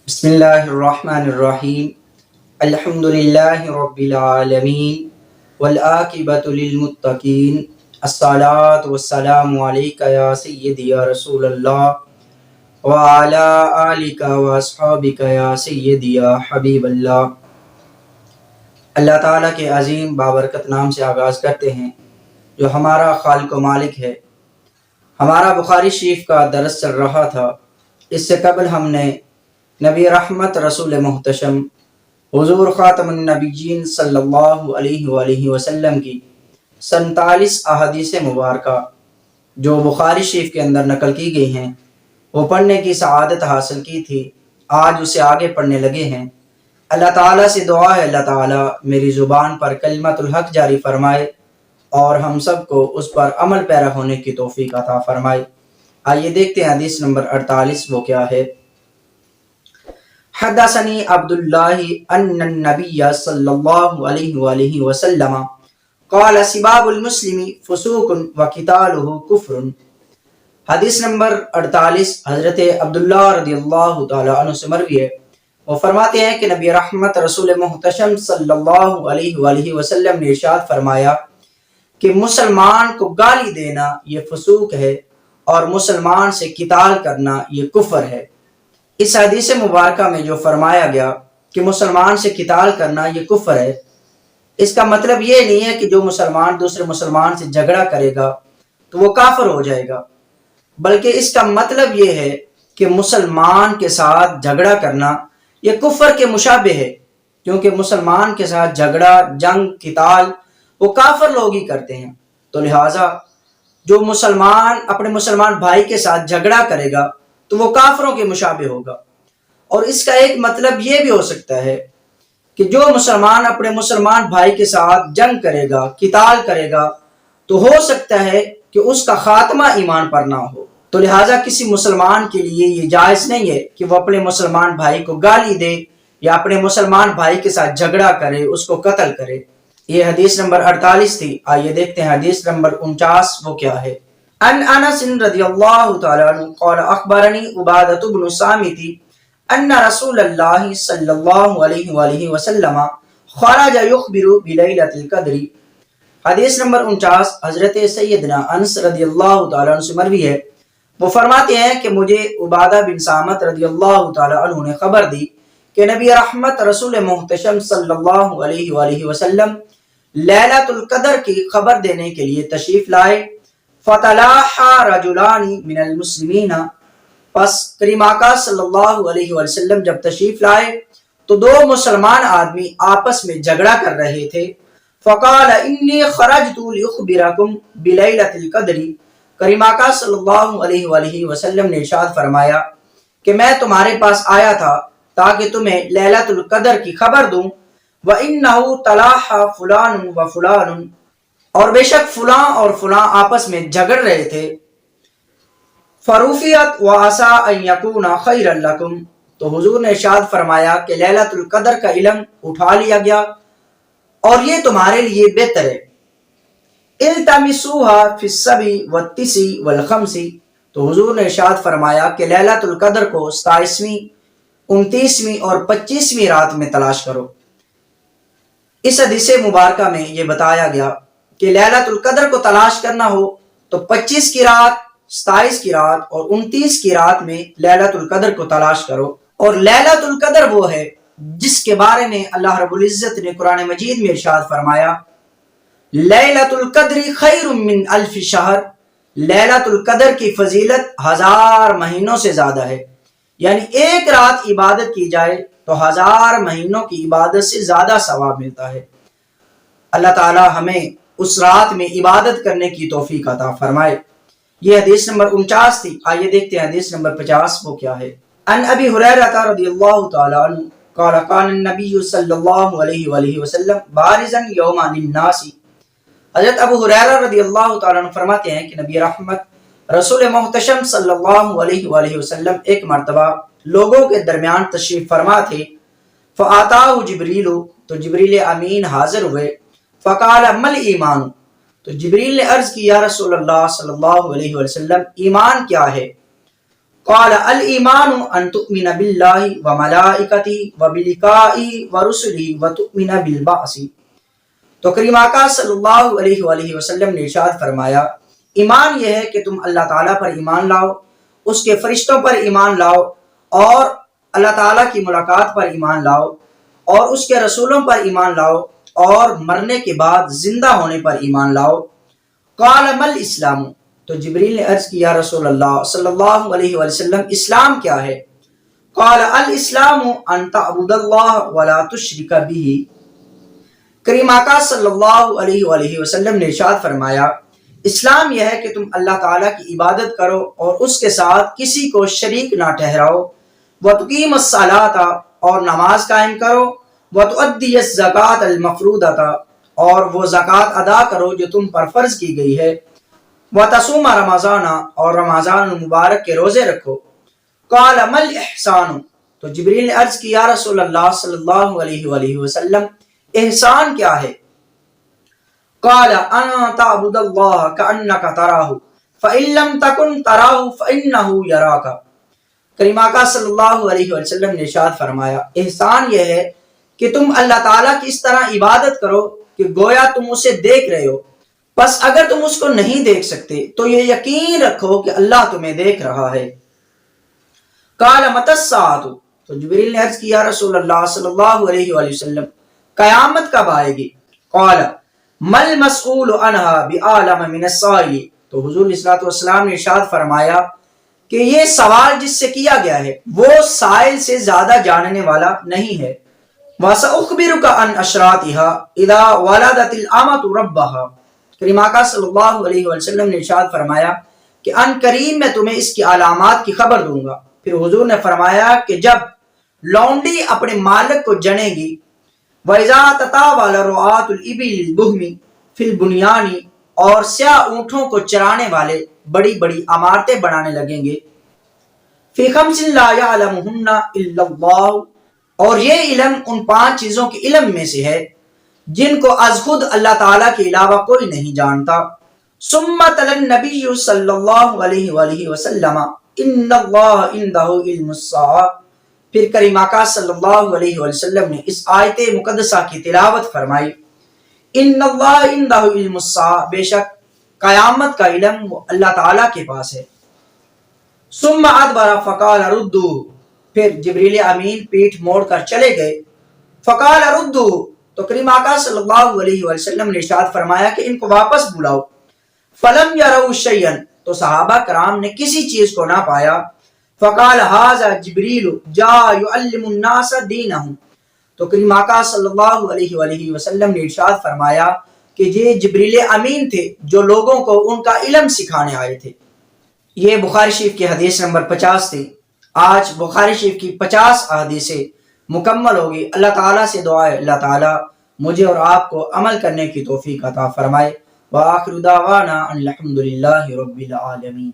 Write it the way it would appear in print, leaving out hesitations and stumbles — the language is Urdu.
بسم اللہ الرحمن الرحیم الحمد للہ رب العالمین والعاقبۃ للمتقین الصلاۃ والسلام علیک یا سیدی یا رسول اللہ وعلی آلک واصحابک یا سیدی یا حبیب اللہ۔ اللہ تعالیٰ کے عظیم بابرکت نام سے آغاز کرتے ہیں جو ہمارا خالق و مالک ہے۔ ہمارا بخاری شریف کا درس چل رہا تھا۔ اس سے قبل ہم نے نبی رحمت رسول محتشم حضور خاتم النبیین صلی اللہ علیہ وآلہ وسلم کی 47 احادیث مبارکہ جو بخاری شریف کے اندر نقل کی گئی ہیں وہ پڑھنے کی سعادت حاصل کی تھی۔ آج اسے آگے پڑھنے لگے ہیں۔ اللہ تعالیٰ سے دعا ہے اللہ تعالیٰ میری زبان پر کلمت الحق جاری فرمائے اور ہم سب کو اس پر عمل پیرا ہونے کی توفیق عطا فرمائے۔ آئیے دیکھتے ہیں حدیث نمبر 48 وہ کیا ہے۔ حدثنی عبداللہ ان النبی صلی اللہ علیہ وآلہ وسلم قال سباب المسلم فسوق وقتالہ کفر۔ حدیث نمبر 48 حضرت عبداللہ رضی اللہ تعالی عنہ سے مروی ہے۔ وہ فرماتے ہیں کہ نبی رحمت رسول محتشم صلی اللہ علیہ وآلہ وسلم نے ارشاد فرمایا کہ مسلمان کو گالی دینا یہ فسوق ہے اور مسلمان سے قتال کرنا یہ کفر ہے۔ اس حدیث مبارکہ میں جو فرمایا گیا کہ مسلمان سے قتال کرنا یہ کفر ہے، اس کا مطلب یہ نہیں ہے کہ جو مسلمان دوسرے مسلمان سے جھگڑا کرے گا تو وہ کافر ہو جائے گا، بلکہ اس کا مطلب یہ ہے کہ مسلمان کے ساتھ جھگڑا کرنا یہ کفر کے مشابہ ہے، کیونکہ مسلمان کے ساتھ جھگڑا، جنگ، قتال وہ کافر لوگ ہی کرتے ہیں۔ تو لہٰذا جو مسلمان اپنے مسلمان بھائی کے ساتھ جھگڑا کرے گا تو وہ کافروں کے مشابہ ہوگا۔ اور اس کا ایک مطلب یہ بھی ہو سکتا ہے کہ جو مسلمان اپنے مسلمان بھائی کے ساتھ جنگ کرے گا، قتال کرے گا، تو ہو سکتا ہے کہ اس کا خاتمہ ایمان پر نہ ہو۔ تو لہٰذا کسی مسلمان کے لیے یہ جائز نہیں ہے کہ وہ اپنے مسلمان بھائی کو گالی دے یا اپنے مسلمان بھائی کے ساتھ جھگڑا کرے، اس کو قتل کرے۔ یہ حدیث نمبر 48 تھی۔ آئیے دیکھتے ہیں حدیث نمبر 49 وہ کیا ہے۔ عن انس رضی اللہ تعالی عنہ قال اخبرنی عبادۃ بن صامت ان رسول اللہ صلی اللہ علیہ وآلہ وسلم خرج یخبر بلیلۃ القدر۔ حدیث نمبر 49 حضرت سیدنا انس رضی اللہ تعالی عنہ سے مروی ہے۔ وہ فرماتے ہیں کہ مجھے عبادہ بن صامت رضی اللہ تعالی عنہ نے خبر دی کہ نبی رحمت رسول محتشم صلی اللہ علیہ وآلہ وسلم لیلۃ القدر کی خبر دینے کے لیے تشریف لائے۔ فتلاحى رجلان من المسلمین، پس کریم آقا صلی اللہ علیہ وسلم جب تشریف لائے تو دو مسلمان آدمی آپس میں جھگڑا کر رہے تھے۔ فقال انی خرجت لأخبرکم بلیلۃ القدر، کریم آقا صلی اللہ علیہ وآلہ وسلم نے ارشاد فرمایا کہ میں تمہارے پاس آیا تھا تاکہ تمہیں لیلۃ القدر کی خبر دوں۔ وَإِنَّهُ تَلَاحَ فُلَانٌ وَفُلَانٌ، اور بے شک فلاں اور فلاں آپس میں جھگڑ رہے تھے۔ فَرُفِعَتْ وَعَسَىٰ أَن يَكُونَ خَيْرًا لَكُمْ، تو حضور نے ارشاد فرمایا کہ لیلۃ القدر کا علم اٹھا لیا گیا اور یہ تمہارے لیے بہتر ہے۔ التمسوها في السبع والتسع والخمس، تو حضور نے ارشاد فرمایا کہ لیلۃ القدر کو 27ویں، 29ویں اور 25ویں رات میں تلاش کرو۔ اس حدیث مبارکہ میں یہ بتایا گیا کہ لیلۃ القدر کو تلاش کرنا ہو تو 25 کی رات، 27 کی رات اور 29 کی رات میں لیلۃ القدر کو تلاش کرو۔ اور لیلۃ القدر وہ ہے جس کے بارے میں اللہ رب العزت نے قرآن مجید میں ارشاد فرمایا لیلۃ القدر خیر من الف شہر، لیلۃ القدر کی فضیلت 1000 مہینوں سے زیادہ ہے، یعنی ایک رات عبادت کی جائے تو 1000 مہینوں کی عبادت سے زیادہ ثواب ملتا ہے۔ اللہ تعالی ہمیں اس رات میں عبادت کرنے کی توفیق عطا فرمائے۔ یہ حدیث نمبر 49 تھی۔ آئیے دیکھتے ہیں حدیث نمبر 50 وہ کیا ہے۔ ان ابی ہریرہ رضی اللہ تعالی عنہ قال قال النبی صلی اللہ علیہ وآلہ وسلم بارزا یوم للناس۔ حضرت ابو ہریرہ رضی اللہ تعالی عنہ فرماتے ہیں کہ نبی رحمت رسول محتشم صلی اللہ علیہ وآلہ وسلم ایک مرتبہ لوگوں کے درمیان تشریف فرما تھے۔ فآتاہ جبریل، تو جبریل امین حاضر ہوئے۔ فقال مل ایمان، تو جبریل نے عرض کی یا رسول اللہ صلی اللہ علیہ وسلم ایمان کیا ہے؟ قال الایمان ان تؤمن باللہ وملائکتہ وبلقائہ ورسلہ وتؤمن بالبعث۔ تو کریم آقا صلی اللہ علیہ وآلہ وسلم نے ارشاد فرمایا ایمان یہ ہے کہ تم اللہ تعالیٰ پر ایمان لاؤ، اس کے فرشتوں پر ایمان لاؤ، اور اللہ تعالیٰ کی ملاقات پر ایمان لاؤ، اور اس کے رسولوں پر ایمان لاؤ، اور مرنے کے بعد زندہ ہونے پر ایمان لاؤ۔ قال مل اسلام، تو جبریل نے عرض کیا رسول اللہ صلی اللہ علیہ وسلم اسلام کیا ہے؟ قال الاسلام ان تعبد اللہ ولا تشرک بہ۔ کریم آقا صلی اللہ علیہ وآلہ وسلم نے ارشاد فرمایا اسلام یہ ہے کہ تم اللہ تعالیٰ کی عبادت کرو اور اس کے ساتھ کسی کو شریک نہ ٹھہراؤ، وتقیم الصلاۃ، اور نماز قائم کرو، وتؤدی الزکاۃ المفروضۃ، اور وہ زکوٰۃ ادا کرو جو تم پر فرض کی گئی ہے، وتصوم رمضان، اور رمضان المبارک کے روزے رکھو۔ قال مل احسان، تو جبریل نے عرض کی یا رسول اللہ صلی اللہ علیہ وآلہ وسلم احسان کیا ہے؟ قال انا تعبد اللہ کانک تراہ فان لم تکن تراہ فانہ یراک۔ کریم آقا صلی اللہ علیہ وسلم نے ارشاد فرمایا احسان یہ ہے کہ تم اللہ تعالیٰ کی اس طرح عبادت کرو کہ گویا تم اسے دیکھ رہے ہو، پس اگر تم اس کو نہیں دیکھ سکتے تو یہ یقین رکھو کہ اللہ تمہیں دیکھ رہا ہے۔ قال متی الساعۃ، تو جبریل نے عرض کیا رسول اللہ صلی اللہ علیہ وآلہ وسلم قیامت کب آئے گی؟ قال مل مسئول عنہا بعالم من السائل، تو حضور علیہ الصلوۃ والسلام نے ارشاد فرمایا کہ یہ سوال جس سے کیا گیا ہے وہ سائل سے زیادہ جاننے والا نہیں ہے۔ وَسَأُخْبِرُكَ عَنْ أَشْرَاطِهَا إِذَا وَلَدَتِ الْأَمَةُ رَبَّهَا۔ کریم آقا صلی اللہ علیہ وسلم نے ارشاد فرمایا کہ ان قریب میں تمہیں اس کی علامات کی خبر دوں گا۔ پھر حضور نے فرمایا کہ جب لونڈی اپنے مالک کو جنے گی، وَإِذَا تَطَاوَلَ رُعَاةُ الْإِبِلِ الْبُهْمِ فِي الْبُنْيَانِ، اور سیاہ اونٹوں کو چرانے والے بڑی بڑی عمارتیں بنانے لگیں گے، فِي خَمْسٍ لَا يَعْلَمُهُنَّ إِلَّا اللَّهُ، اور یہ علم ان 5 چیزوں کے علم میں سے ہے جن کو از خود اللہ تعالیٰ کے علاوہ کوئی نہیں جانتا۔ ثُمَّ تَلَا النَّبِيُّ صلی اللہ علیہ وآلہ وسلم إِنَّ اللَّهَ عِندَهُ عِلْمُ السَّاعَةِ، پھر کریم آقا صلی اللہ علیہ وسلم نے اس آیت مقدسہ کی تلاوت فرمائی ان اللہ عندہ علم الساعہ، بے شک قیامت کا علم وہ اللہ تعالیٰ کے پاس ہے۔ ثم ادبر فقال ردوہ، پھر جبریل امین پیٹھ موڑ کر چلے گئے۔ فقال ردوہ، تو کریم آقا صلی اللہ علیہ وسلم نے ارشاد فرمایا کہ ان کو واپس بلاؤ۔ فلم یروا شیئا، تو صحابہ کرام نے کسی چیز کو نہ پایا۔ فقال ھذا جبریل جاء يعلم الناس دینہم، تو کریم آقا صلی اللہ علیہ وآلہ وسلم نے ارشاد فرمایا کہ یہ جبریل امین تھے جو لوگوں کو ان کا علم سکھانے آئے تھے۔ یہ بخاری شریف کی حدیث نمبر 50 تھی۔ آج بخاری شریف کی 50 احادیثیں مکمل ہوگی۔ اللہ تعالیٰ سے دعا ہے اللہ تعالیٰ مجھے اور آپ کو عمل کرنے کی توفیق عطا فرمائے۔ وآخر دعوانا ان الحمد للہ رب العالمین۔